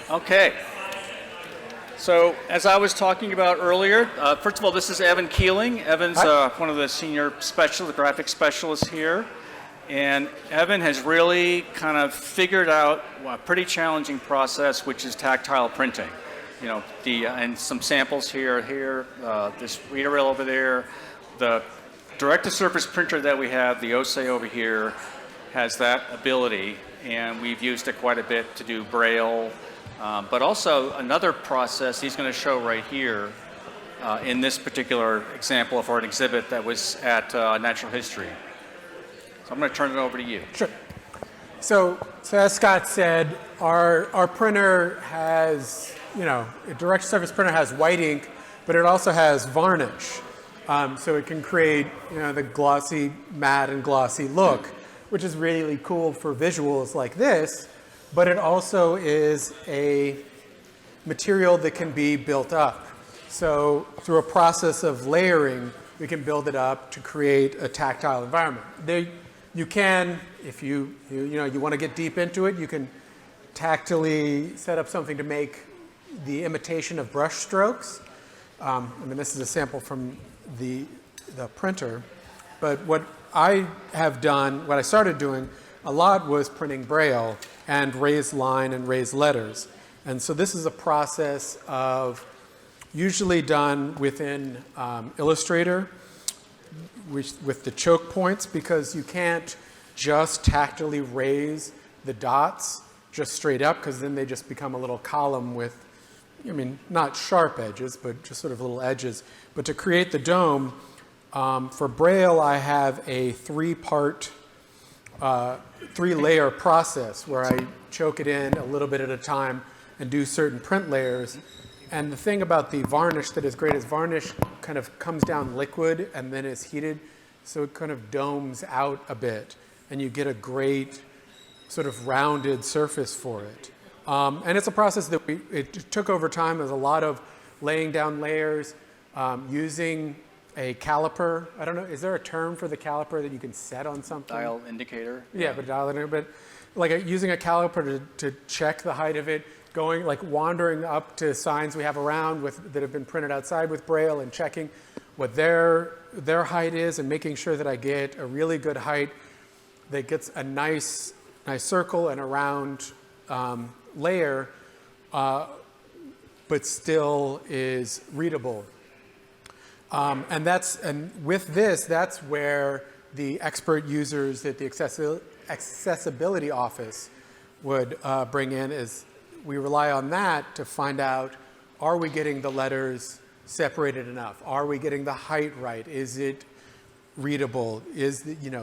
Okay. So as I was talking about earlier, first of all, this is Evan Keeling. Evan's one of the senior specialists, graphic specialists here. And Evan has really kind of figured out a pretty challenging process, which is tactile printing. You know, and some samples here, this reader rail over there. The direct-to-surface printer that we have, the OSE over here, has that ability, and we've used it quite a bit to do Braille. But also another process he's going to show right here in this particular example for an exhibit that was at Natural History. So I'm going to turn it over to you. Sure. So as Scott said, our printer has, a direct surface printer has white ink, but it also has varnish. So it can create, the glossy, matte and glossy look, which is really cool for visuals like this. But it also is a material that can be built up. So through a process of layering, we can build it up to create a tactile environment. You can, if you want to get deep into it, you can tactily set up something to make the imitation of brush strokes. This is a sample from the printer. But what I started doing a lot was printing Braille and raised line and raised letters. And so this is a process of usually done within Illustrator with the choke points, because you can't just tactily raise the dots just straight up, because then they just become a little column with, not sharp edges, but just sort of little edges. But to create the dome, for Braille, I have a three-layer process where I choke it in a little bit at a time and do certain print layers. And the thing about the varnish that is great is varnish kind of comes down liquid and then is heated, so it kind of domes out a bit, and you get a great sort of rounded surface for it. And it's a process that it took over time. There's a lot of laying down layers, using a caliper. I don't know, is there a term for the caliper that you can set on something? Dial indicator. Yeah, but dial indicator. But like using a caliper to check the height of it, wandering up to signs we have around that have been printed outside with Braille and checking what their height is and making sure that I get a really good height that gets a nice circle and a round layer, but still is readable. And with this, that's where the expert users that the accessibility office would bring in is we rely on that to find out, are we getting the letters separated enough? Are we getting the height right? Is it readable?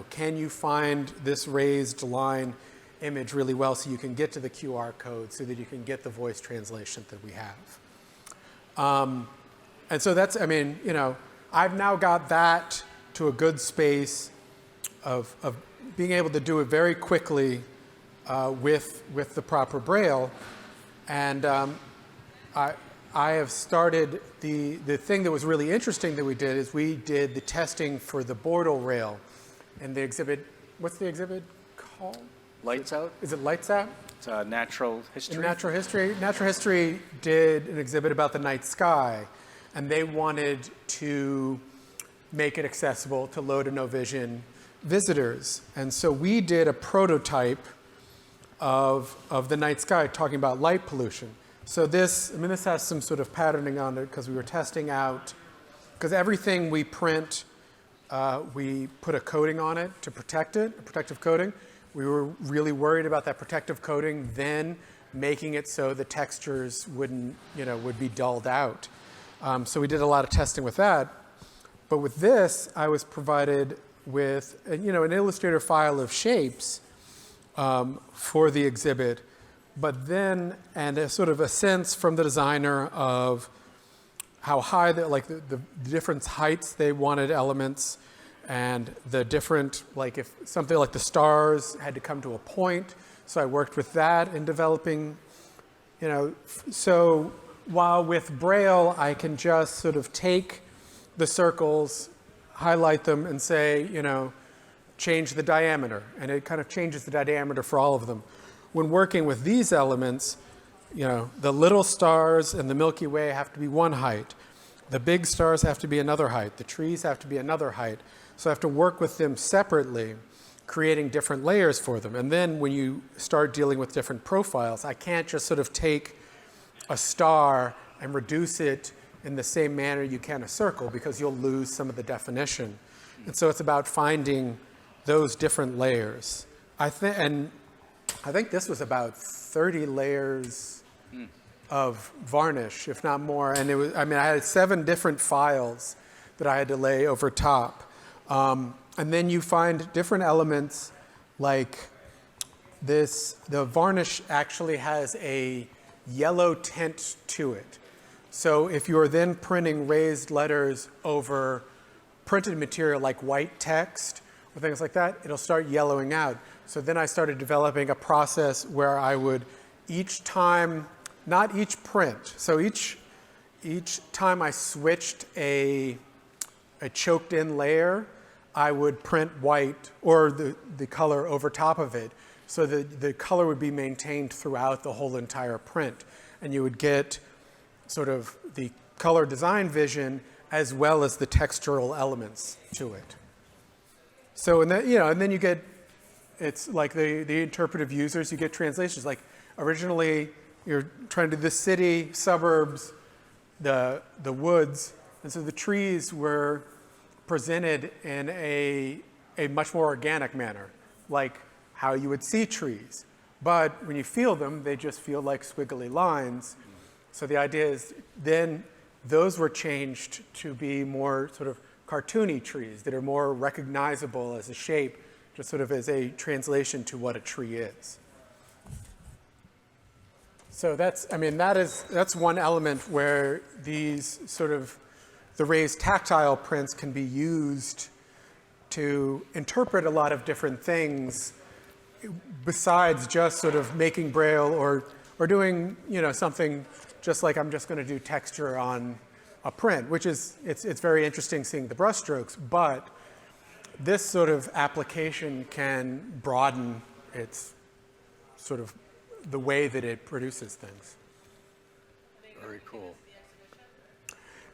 Can you find this raised line image really well so you can get to the QR code so that you can get the voice translation that we have? And so that's, I've now got that to a good space of being able to do it very quickly with the proper Braille. And I have started, the thing that was really interesting that we did is we did the testing for the Bortle rail in the exhibit. What's the exhibit called? Lights Out? Is it Lights Out? It's Natural History. In Natural History. Natural History did an exhibit about the night sky, and they wanted to make it accessible to low to no vision visitors. And so we did a prototype of the night sky talking about light pollution. So this has some sort of patterning on it because we were testing out, because everything we print, we put a coating on it to protect it, a protective coating. We were really worried about that protective coating then making it so the textures would be dulled out. So we did a lot of testing with that. But with this, I was provided with an Illustrator file of shapes for the exhibit, but then, and a sort of a sense from the designer of how high, the different heights they wanted elements, and the different, if something like the stars had to come to a point, so I worked with that in developing, so while with Braille, I can just sort of take the circles, highlight them, and say, change the diameter. And it kind of changes the diameter for all of them. When working with these elements, the little stars in the Milky Way have to be one height. The big stars have to be another height. The trees have to be another height. So I have to work with them separately, creating different layers for them. And then when you start dealing with different profiles, I can't just sort of take a star and reduce it in the same manner you can a circle, because you'll lose some of the definition. And so it's about finding those different layers. I think this was about 30 layers of varnish, if not more. And I had 7 different files that I had to lay over top. And then you find different elements like this. The varnish actually has a yellow tint to it. So if you're then printing raised letters over printed material like white text or things like that, it'll start yellowing out. So then I started developing a process where I would each time, not each print, so each time I switched a choked in layer, I would print white or the color over top of it, so that the color would be maintained throughout the whole entire print. And you would get sort of the color design vision as well as the textural elements to it. So, and then you get, it's like the interpretive users, you get translations. Like originally you're trying to do the city, suburbs, the woods, and so the trees were presented in a much more organic manner, like how you would see trees. But when you feel them, they just feel like squiggly lines. So the idea is then those were changed to be more sort of cartoony trees that are more recognizable as a shape, just sort of as a translation to what a tree is. So that's one element where these sort of the raised tactile prints can be used to interpret a lot of different things besides just sort of making Braille or doing something just like I'm just going to do texture on a print, which is it's very interesting seeing the brushstrokes, but this sort of application can broaden its sort of the way that it produces things. Very cool.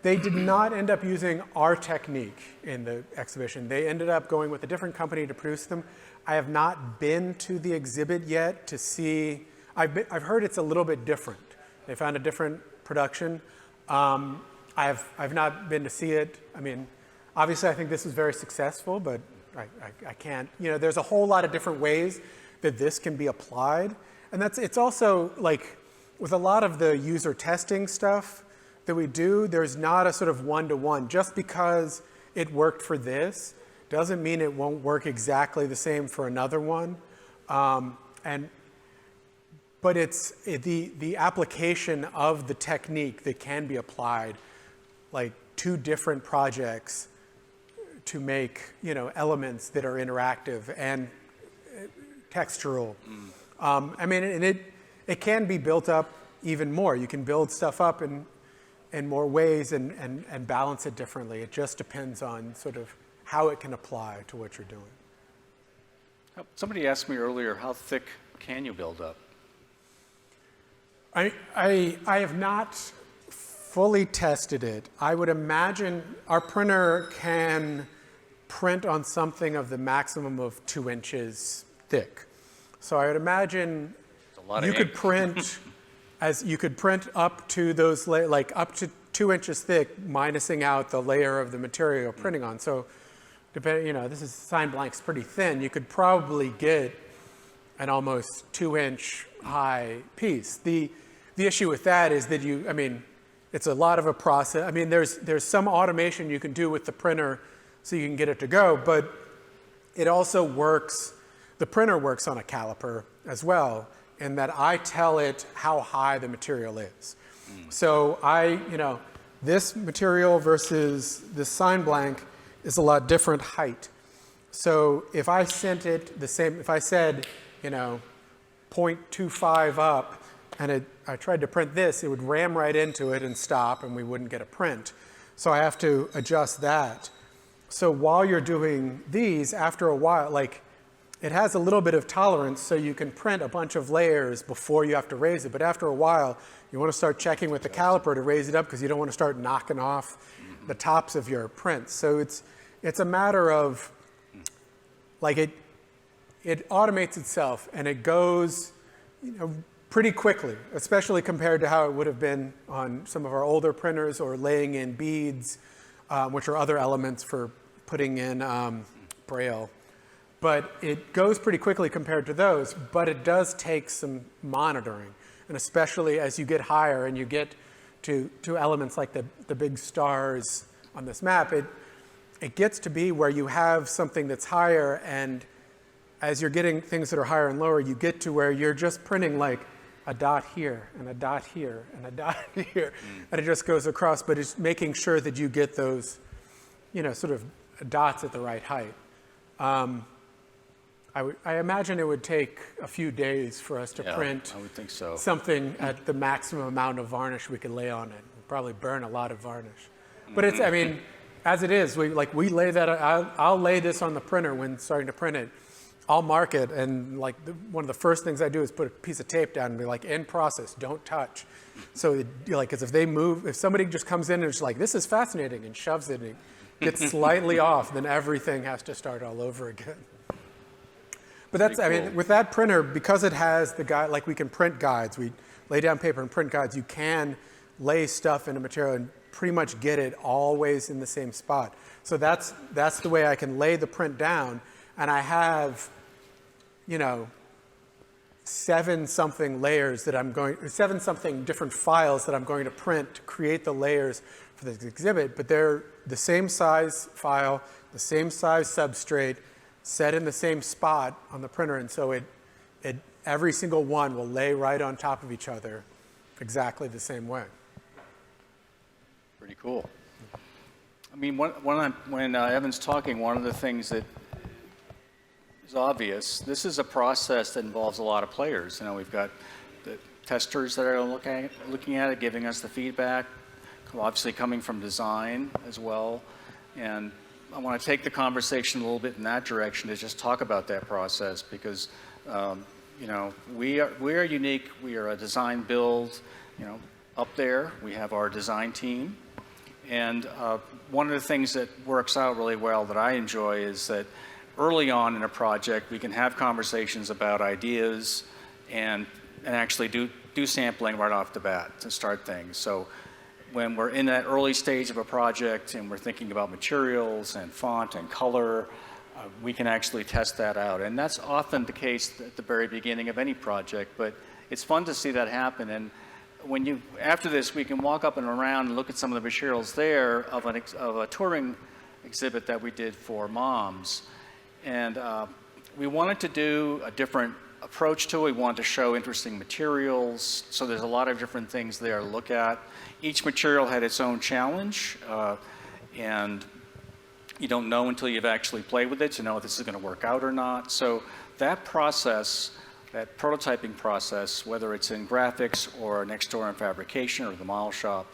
They did not end up using our technique in the exhibition. They ended up going with a different company to produce them. I have not been to the exhibit yet to see. I've heard it's a little bit different. They found a different production. I've not been to see it. I mean, obviously I think this was very successful, but I can't. There's a whole lot of different ways that this can be applied, and it's also like with a lot of the user testing stuff that we do, there's not a sort of one-to-one. Just because it worked for this doesn't mean it won't work exactly the same for another one. But it's the application of the technique that can be applied, like to different projects to make elements that are interactive and textural. And it can be built up even more. You can build stuff up in more ways and balance it differently. It just depends on sort of how it can apply to what you're doing. Somebody asked me earlier, how thick can you build up? I have not fully tested it. I would imagine our printer can print on something of the maximum of 2 inches thick. So I would imagine you could print you could print up to those like up to 2 inches thick, minusing out the layer of the material you're printing on. So depending, this is sign blank's pretty thin. You could probably get an almost 2-inch high piece. The issue with that is that it's a lot of a process. There's some automation you can do with the printer so you can get it to go, but it also works, the printer works on a caliper as well, in that I tell it how high the material is. So this material versus this sign blank is a lot different height. So if I sent it the same, if I said, 0.25 up, and I tried to print this, it would ram right into it and stop, and we wouldn't get a print. So I have to adjust that. So while you're doing these, after a while, like it has a little bit of tolerance, so you can print a bunch of layers before you have to raise it. But after a while, you want to start checking with the caliper to raise it up because you don't want to start knocking off the tops of your prints. So it's a matter of, like, it automates itself and it goes, pretty quickly, especially compared to how it would have been on some of our older printers or laying in beads, which are other elements for putting in Braille. But it goes pretty quickly compared to those, but it does take some monitoring. And especially as you get higher and you get to elements like the big stars on this map, it gets to be where you have something that's higher, and as you're getting things that are higher and lower, you get to where you're just printing like a dot here and a dot here and a dot here, and it just goes across, but it's making sure that you get those, sort of dots at the right height. I imagine it would take a few days for us to print I would think so. something at the maximum amount of varnish we could lay on it. We'd probably burn a lot of varnish. But it's, I mean, as it is, we lay that, I'll lay this on the printer when starting to print it. I'll mark it, and like one of the first things I do is put a piece of tape down and be like, in process, don't touch. So because if somebody just comes in and is like, this is fascinating, and shoves it and it gets slightly off, then everything has to start all over again. But that's, I mean, with that printer, because it has the guide, like we can print guides, we lay down paper and print guides, you can lay stuff in a material and pretty much get it always in the same spot. So that's the way I can lay the print down, and I have, 7-something layers that seven something different files that I'm going to print to create the layers for this exhibit, but they're the same size file, the same size substrate, set in the same spot on the printer, and so it every single one will lay right on top of each other exactly the same way. Pretty cool. I mean, when Evan's talking, one of the things that is obvious, this is a process that involves a lot of players. We've got the testers that are looking at it, giving us the feedback, obviously coming from design as well. And I want to take the conversation a little bit in that direction to just talk about that process because, we are unique. We are a design build, up there. We have our design team. And one of the things that works out really well that I enjoy is that early on in a project, we can have conversations about ideas and actually do sampling right off the bat to start things. So when we're in that early stage of a project and we're thinking about materials and font and color, we can actually test that out. And that's often the case at the very beginning of any project, but it's fun to see that happen. And after this, we can walk up and around and look at some of the materials there of a touring exhibit that we did for moms. And we wanted to do a different approach to it. We wanted to show interesting materials. So there's a lot of different things there to look at. Each material had its own challenge. And you don't know until you've actually played with it to know if this is going to work out or not. So that process, that prototyping process, whether it's in graphics or next door in fabrication or the model shop,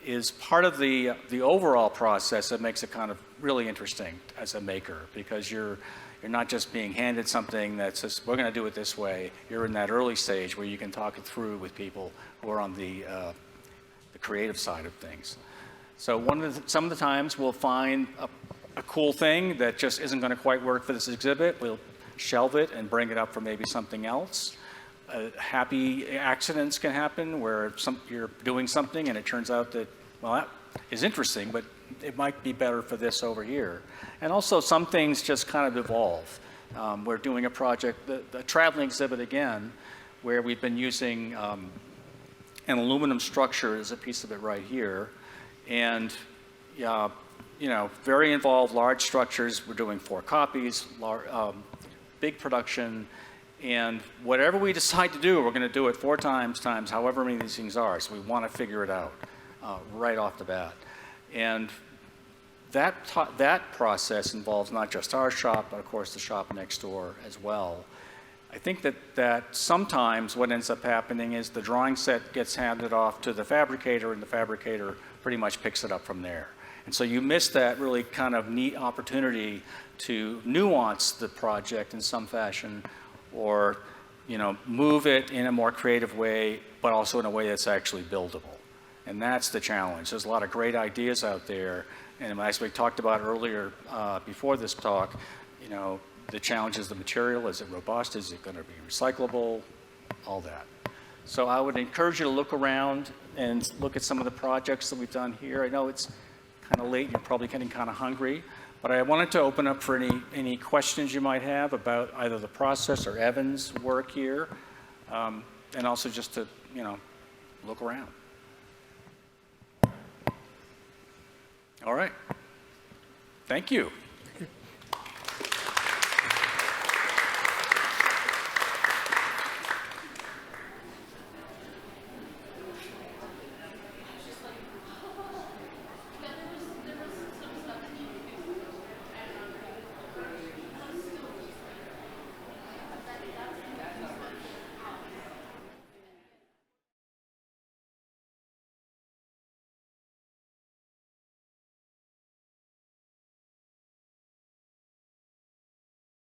is part of the overall process that makes it kind of really interesting as a maker, because you're not just being handed something that says, we're going to do it this way. You're in that early stage where you can talk it through with people who are on the creative side of things. So some of the times we'll find a cool thing that just isn't going to quite work for this exhibit. We'll shelve it and bring it up for maybe something else. Happy accidents can happen where you're doing something and it turns out that, well, that is interesting, but it might be better for this over here. And also some things just kind of evolve. We're doing a project, the traveling exhibit again, where we've been using an aluminum structure as a piece of it right here. And very involved, large structures. We're doing 4 copies, big production. And whatever we decide to do, we're going to do it 4 times however many of these things are. So we want to figure it out right off the bat. And that process involves not just our shop, but of course the shop next door as well. I think that sometimes what ends up happening is the drawing set gets handed off to the fabricator, and the fabricator pretty much picks it up from there. And so you miss that really kind of neat opportunity to nuance the project in some fashion, or move it in a more creative way, but also in a way that's actually buildable. And that's the challenge. There's a lot of great ideas out there, and as we talked about earlier before this talk, the challenge is the material. Is it robust? Is it going to be recyclable? All that. So I would encourage you to look around and look at some of the projects that we've done here. I know it's kind of late, and you're probably getting kind of hungry, but I wanted to open up for any questions you might have about either the process or Evan's work here, and also just to, look around. All right. Thank you.